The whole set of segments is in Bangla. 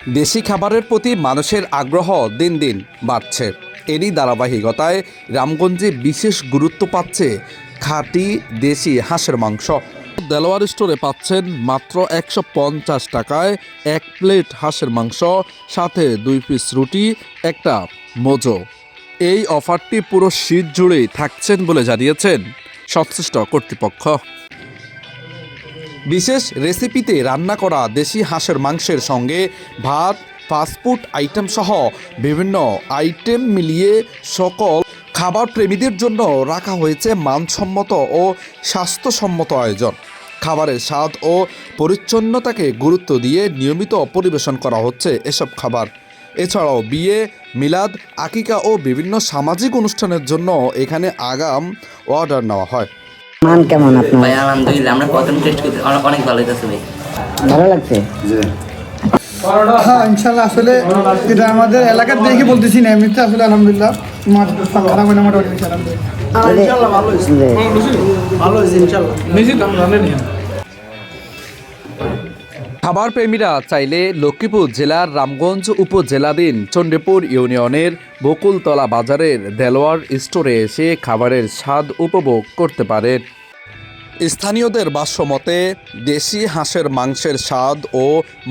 দেশি খাবারের প্রতি মানুষের আগ্রহ দিন দিন বাড়ছে। এরই ধারাবাহিকতায় রামগঞ্জে বিশেষ গুরুত্ব পাচ্ছে খাঁটি দেশি হাঁসের মাংস। দেলোয়ার স্টোরে পাচ্ছেন মাত্র 150 টাকায় 1 প্লেট হাঁসের মাংস, সাথে 2 পিস রুটি, একটা মোজো। এই অফারটি পুরো শীত জুড়েই থাকছেন বলে জানিয়েছেন সংশ্লিষ্ট কর্তৃপক্ষ। বিশেষ রেসিপিতে রান্না করা দেশি হাঁসের মাংসের সঙ্গে ভাত, ফাস্টফুড আইটেম সহ বিভিন্ন আইটেম মিলিয়ে সকল খাবার প্রেমীদের জন্য রাখা হয়েছে মানসম্মত ও স্বাস্থ্যসম্মত আয়োজন। খাবারের স্বাদ ও পরিচ্ছন্নতাকে গুরুত্ব দিয়ে নিয়মিত পরিবেশন করা হচ্ছে এসব খাবার। এছাড়াও বিয়ে, মিলাদ, আকিকা ও বিভিন্ন সামাজিক অনুষ্ঠানের জন্য এখানে আগাম অর্ডার নেওয়া হয়। মান কেমন আপনার? ভাই আলহামদুলিল্লাহ, আমরা প্রথম টেস্ট করতে অনেক ভালো হইতেছে ভাই। ভালো লাগছে? হ্যাঁ ইনশাল্লাহ। আসলে এটা আমাদের এলাকার দেখে বলতেছি না, এমনিতে আসলে আলহামদুলিল্লাহ খারাপ হয় না, মোটামুটি খাবার প্রেমীরা চাইলে লক্ষ্মীপুর জেলার রামগঞ্জ উপজেলাধীন চণ্ডীপুর ইউনিয়নের বকুলতলা বাজারের দেলোয়ার স্টোরে এসে খাবারের স্বাদ উপভোগ করতে পারেন। স্থানীয়দের ভাষ্যমতে দেশি হাঁসের মাংসের স্বাদ ও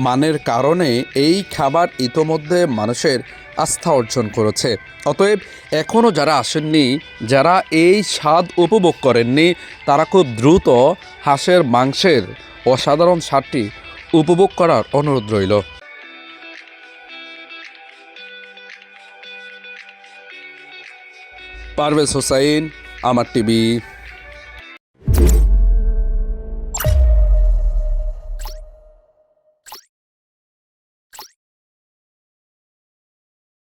মানের কারণে এই খাবার ইতোমধ্যে মানুষের আস্থা অর্জন করেছে। অতএব এখনও যারা আসেননি, যারা এই স্বাদ উপভোগ করেননি, তারা খুব দ্রুত হাঁসের মাংসের অসাধারণ স্বাদটি উপভোগ করার অনুরোধ রইল। পারভেজ হোসাইন, আমার টিভি।